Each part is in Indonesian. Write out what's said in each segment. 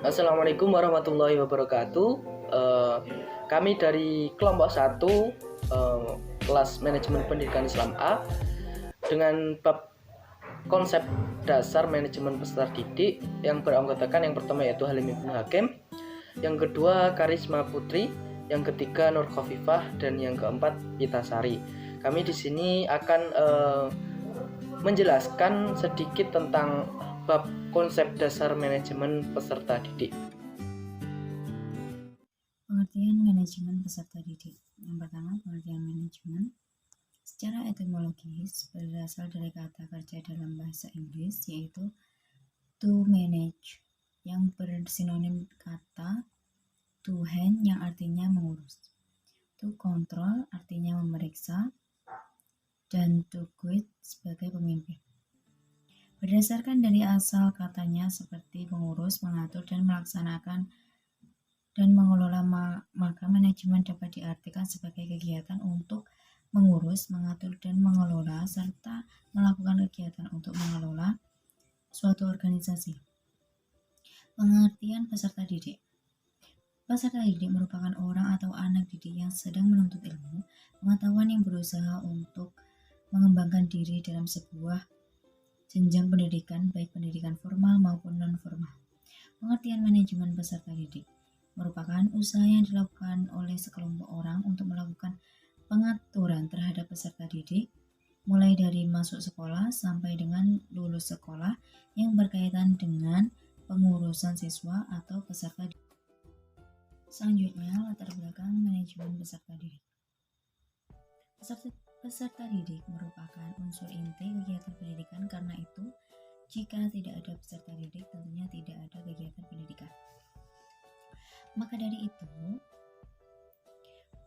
Assalamualaikum warahmatullahi wabarakatuh. Eh, Kami dari kelompok 1 kelas manajemen pendidikan Islam A dengan bab konsep dasar manajemen peserta didik yang beranggotakan yang pertama yaitu Halim Ibnu Hakim, yang kedua Karisma Putri, yang ketiga Nur Khofifah, dan yang keempat Pitasari. Kami di sini akan menjelaskan sedikit tentang bab konsep dasar manajemen peserta didik. Pengertian manajemen peserta didik. Yang pertama, pengertian manajemen secara etimologis berasal dari kata kerja dalam bahasa Inggris yaitu to manage yang bersinonim kata to hand yang artinya mengurus, to control artinya memeriksa, dan to guide sebagai pemimpin. Berdasarkan dari asal katanya seperti mengurus, mengatur, dan melaksanakan dan mengelola, maka manajemen dapat diartikan sebagai kegiatan untuk mengurus, mengatur, dan mengelola, serta melakukan kegiatan untuk mengelola suatu organisasi. Pengertian peserta didik. Peserta didik merupakan orang atau anak didik yang sedang menuntut ilmu, pengetahuan yang berusaha untuk mengembangkan diri dalam sebuah jenjang pendidikan, baik pendidikan formal maupun non-formal. Pengertian manajemen peserta didik merupakan usaha yang dilakukan oleh sekelompok orang untuk melakukan pengaturan terhadap peserta didik, mulai dari masuk sekolah sampai dengan lulus sekolah yang berkaitan dengan pengurusan siswa atau peserta didik. Selanjutnya, latar belakang manajemen peserta didik. Peserta didik merupakan unsur inti kegiatan pendidikan, karena itu, jika tidak ada peserta didik, tentunya tidak ada kegiatan pendidikan. Maka dari itu,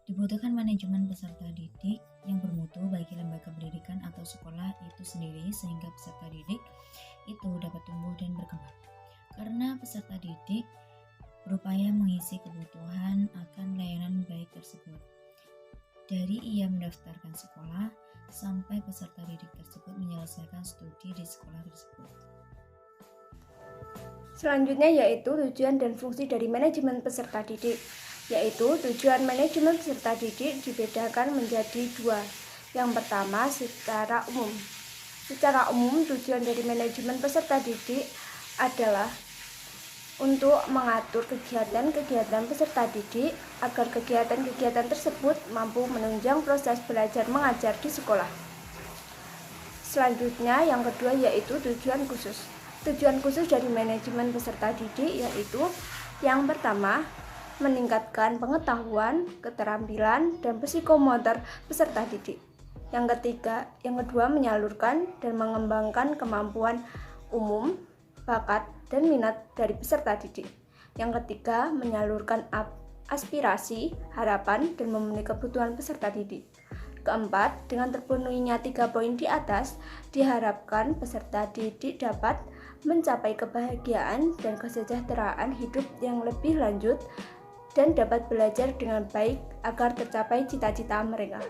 dibutuhkan manajemen peserta didik yang bermutu bagi lembaga pendidikan atau sekolah itu sendiri sehingga peserta didik itu dapat tumbuh dan berkembang. Karena peserta didik berupaya mengisi kebutuhan akan layanan baik tersebut. Dari ia mendaftarkan sekolah sampai peserta didik tersebut menyelesaikan studi di sekolah tersebut. Selanjutnya yaitu tujuan dan fungsi dari manajemen peserta didik, yaitu tujuan manajemen peserta didik dibedakan menjadi dua. Yang pertama, secara umum. Secara umum, tujuan dari manajemen peserta didik adalah untuk mengatur kegiatan-kegiatan peserta didik agar kegiatan-kegiatan tersebut mampu menunjang proses belajar mengajar di sekolah. Selanjutnya, yang kedua yaitu tujuan khusus. Tujuan khusus dari manajemen peserta didik yaitu yang pertama, meningkatkan pengetahuan, keterampilan, dan psikomotor peserta didik. Yang kedua, menyalurkan dan mengembangkan kemampuan umum, bakat, dan minat dari peserta didik. Yang ketiga, menyalurkan aspirasi, harapan, dan memenuhi kebutuhan peserta didik. Keempat, dengan terpenuhinya 3 poin di atas, diharapkan peserta didik dapat mencapai kebahagiaan dan kesejahteraan hidup yang lebih lanjut dan dapat belajar dengan baik agar tercapai cita-cita mereka.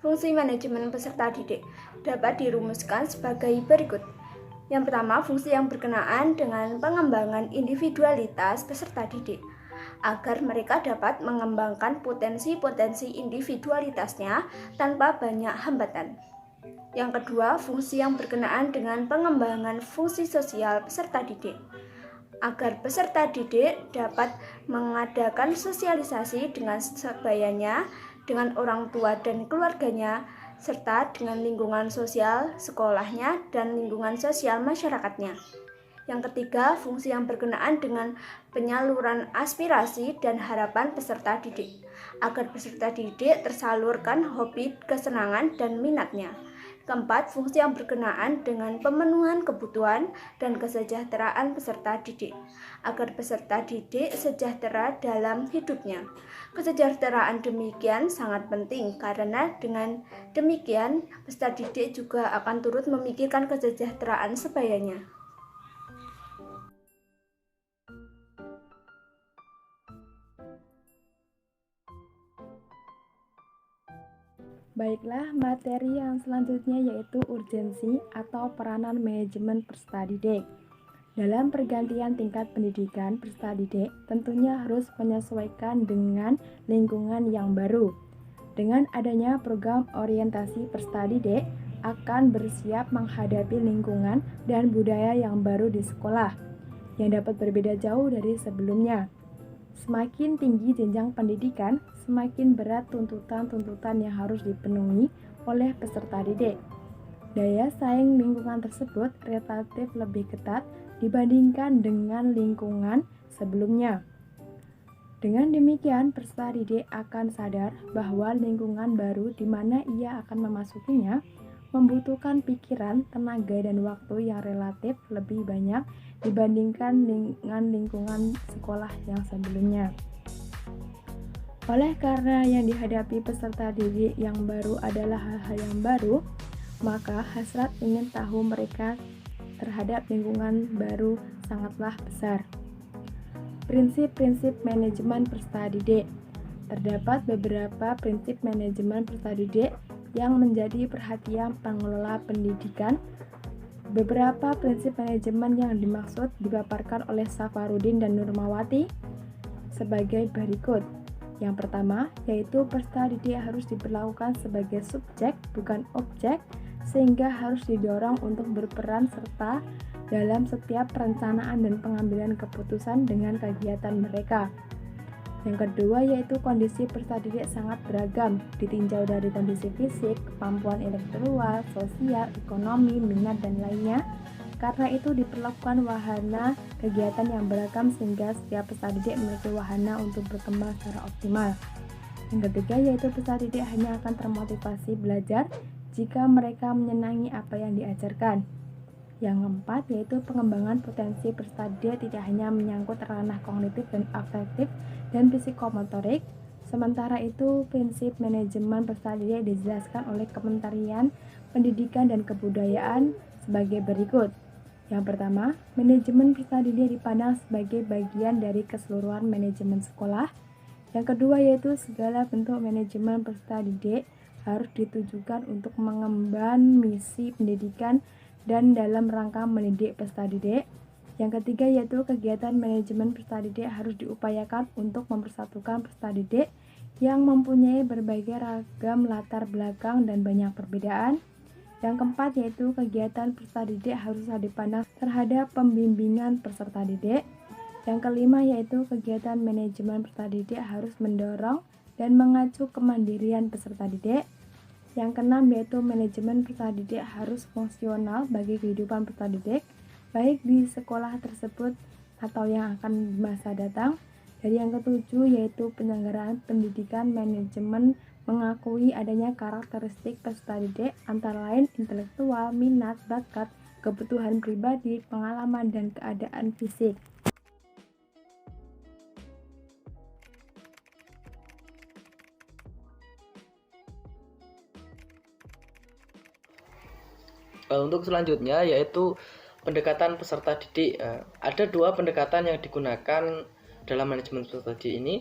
Fungsi manajemen peserta didik dapat dirumuskan sebagai berikut. Yang pertama, fungsi yang berkenaan dengan pengembangan individualitas peserta didik agar mereka dapat mengembangkan potensi-potensi individualitasnya tanpa banyak hambatan. Yang kedua, fungsi yang berkenaan dengan pengembangan fungsi sosial peserta didik agar peserta didik dapat mengadakan sosialisasi dengan sebayanya, dengan orang tua dan keluarganya, serta dengan lingkungan sosial sekolahnya dan lingkungan sosial masyarakatnya. Yang ketiga, fungsi yang berkenaan dengan penyaluran aspirasi dan harapan peserta didik, agar peserta didik tersalurkan hobi, kesenangan, dan minatnya. Keempat, fungsi yang berkenaan dengan pemenuhan kebutuhan dan kesejahteraan peserta didik, agar peserta didik sejahtera dalam hidupnya. Kesejahteraan demikian sangat penting karena dengan demikian peserta didik juga akan turut memikirkan kesejahteraan sebayanya. Baiklah, materi yang selanjutnya yaitu urgensi atau peranan manajemen peserta didik. Dalam pergantian tingkat pendidikan, peserta didik tentunya harus menyesuaikan dengan lingkungan yang baru. Dengan adanya program orientasi peserta didik akan bersiap menghadapi lingkungan dan budaya yang baru di sekolah, yang dapat berbeda jauh dari sebelumnya. Semakin tinggi jenjang pendidikan, semakin berat tuntutan-tuntutan yang harus dipenuhi oleh peserta didik. Daya saing lingkungan tersebut relatif lebih ketat dibandingkan dengan lingkungan sebelumnya. Dengan demikian, peserta didik akan sadar bahwa lingkungan baru di mana ia akan memasukinya membutuhkan pikiran, tenaga, dan waktu yang relatif lebih banyak dibandingkan dengan lingkungan sekolah yang sebelumnya. Oleh karena yang dihadapi peserta didik yang baru adalah hal-hal yang baru, maka hasrat ingin tahu mereka terhadap lingkungan baru sangatlah besar. Prinsip-prinsip manajemen peserta didik. Terdapat beberapa prinsip manajemen peserta didik yang menjadi perhatian pengelola pendidikan. Beberapa prinsip manajemen yang dimaksud dipaparkan oleh Safarudin dan Nurmawati sebagai berikut. Yang pertama, yaitu peserta didik harus diperlakukan sebagai subjek bukan objek, sehingga harus didorong untuk berperan serta dalam setiap perencanaan dan pengambilan keputusan dengan kegiatan mereka. Yang kedua yaitu kondisi peserta didik sangat beragam, ditinjau dari kondisi fisik, kemampuan intelektual, sosial, ekonomi, minat, dan lainnya. Karena itu diperlakukan wahana kegiatan yang beragam sehingga setiap peserta didik memiliki wahana untuk berkembang secara optimal. Yang ketiga yaitu peserta didik hanya akan termotivasi belajar jika mereka menyenangi apa yang diajarkan. Yang keempat yaitu pengembangan potensi peserta didik tidak hanya menyangkut ranah kognitif dan afektif dan psikomotorik. Sementara itu, prinsip manajemen peserta didik dijelaskan oleh Kementerian Pendidikan dan Kebudayaan sebagai berikut. Yang pertama, manajemen peserta didik dipandang sebagai bagian dari keseluruhan manajemen sekolah. Yang kedua yaitu segala bentuk manajemen peserta didik harus ditujukan untuk mengemban misi pendidikan dan dalam rangka mendidik peserta didik. Yang ketiga yaitu kegiatan manajemen peserta didik harus diupayakan untuk mempersatukan peserta didik yang mempunyai berbagai ragam latar belakang dan banyak perbedaan. Yang keempat yaitu kegiatan peserta didik harus dipandang terhadap pembimbingan peserta didik. Yang kelima yaitu kegiatan manajemen peserta didik harus mendorong dan mengacu kemandirian peserta didik. Yang keenam yaitu manajemen peserta didik harus fungsional bagi kehidupan peserta didik, baik di sekolah tersebut atau yang akan di masa datang. Dan yang ketujuh yaitu penyelenggaraan pendidikan manajemen mengakui adanya karakteristik peserta didik antara lain intelektual, minat, bakat, kebutuhan pribadi, pengalaman, dan keadaan fisik. Untuk selanjutnya yaitu pendekatan peserta didik. Ada dua pendekatan yang digunakan dalam manajemen peserta didik ini.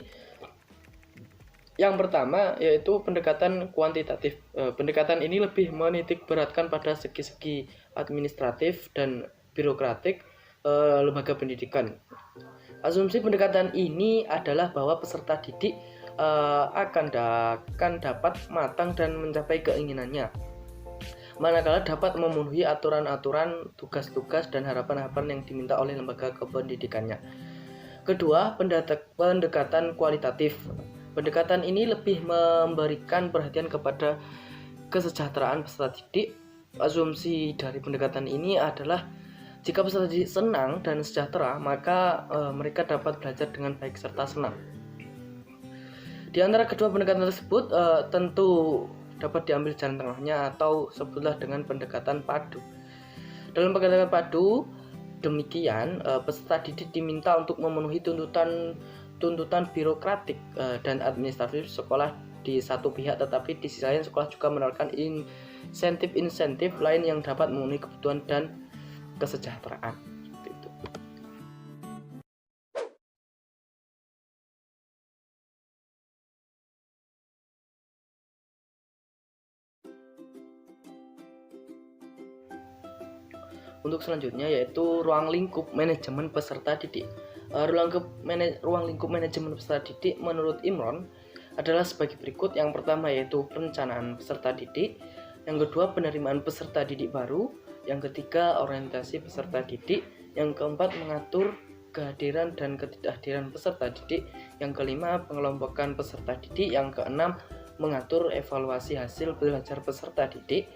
Yang pertama yaitu pendekatan kuantitatif. Pendekatan ini lebih menitik beratkan pada segi-segi administratif dan birokratik lembaga pendidikan. Asumsi pendekatan ini adalah bahwa peserta didik akan dapat matang dan mencapai keinginannya, manakala dapat memenuhi aturan-aturan, tugas-tugas, dan harapan-harapan yang diminta oleh lembaga kependidikannya. Kedua, pendekatan kualitatif. Pendekatan ini lebih memberikan perhatian kepada kesejahteraan peserta didik. Asumsi dari pendekatan ini adalah jika peserta didik senang dan sejahtera, maka mereka dapat belajar dengan baik serta senang. Di antara kedua pendekatan tersebut tentu dapat diambil jalan tengahnya atau sebutlah dengan pendekatan padu. Dalam pendekatan padu demikian, peserta didik diminta untuk memenuhi tuntutan birokratik dan administratif sekolah di satu pihak, tetapi di sisi lain sekolah juga menawarkan insentif lain yang dapat memenuhi kebutuhan dan kesejahteraan. untuk selanjutnya yaitu ruang lingkup manajemen peserta didik. Ruang lingkup manajemen peserta didik menurut Imron adalah sebagai berikut. Yang pertama yaitu perencanaan peserta didik, yang kedua penerimaan peserta didik baru, yang ketiga orientasi peserta didik, yang keempat mengatur kehadiran dan ketidakhadiran peserta didik, yang kelima pengelompokan peserta didik, yang keenam mengatur evaluasi hasil belajar peserta didik,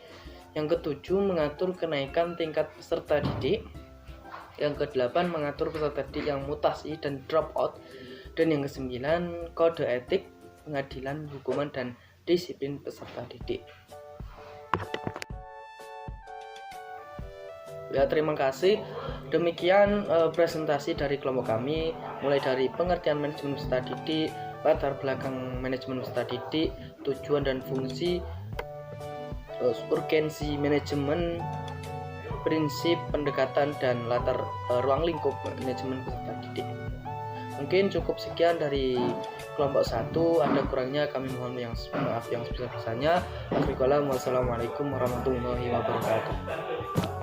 yang ketujuh mengatur kenaikan tingkat peserta didik, yang kedelapan mengatur peserta didik yang mutasi dan drop out, dan yang kesembilan kode etik, pengadilan, hukuman, dan disiplin peserta didik. Ya, terima kasih. Demikian presentasi dari kelompok kami, mulai dari pengertian manajemen peserta didik, latar belakang manajemen peserta didik, tujuan dan fungsi, urgensi manajemen, prinsip pendekatan, dan latar ruang lingkup manajemen peserta didik. Mungkin cukup sekian dari kelompok 1. Ada kurangnya kami mohon maaf yang sebesar-besarnya. Wassalamualaikum warahmatullahi wabarakatuh.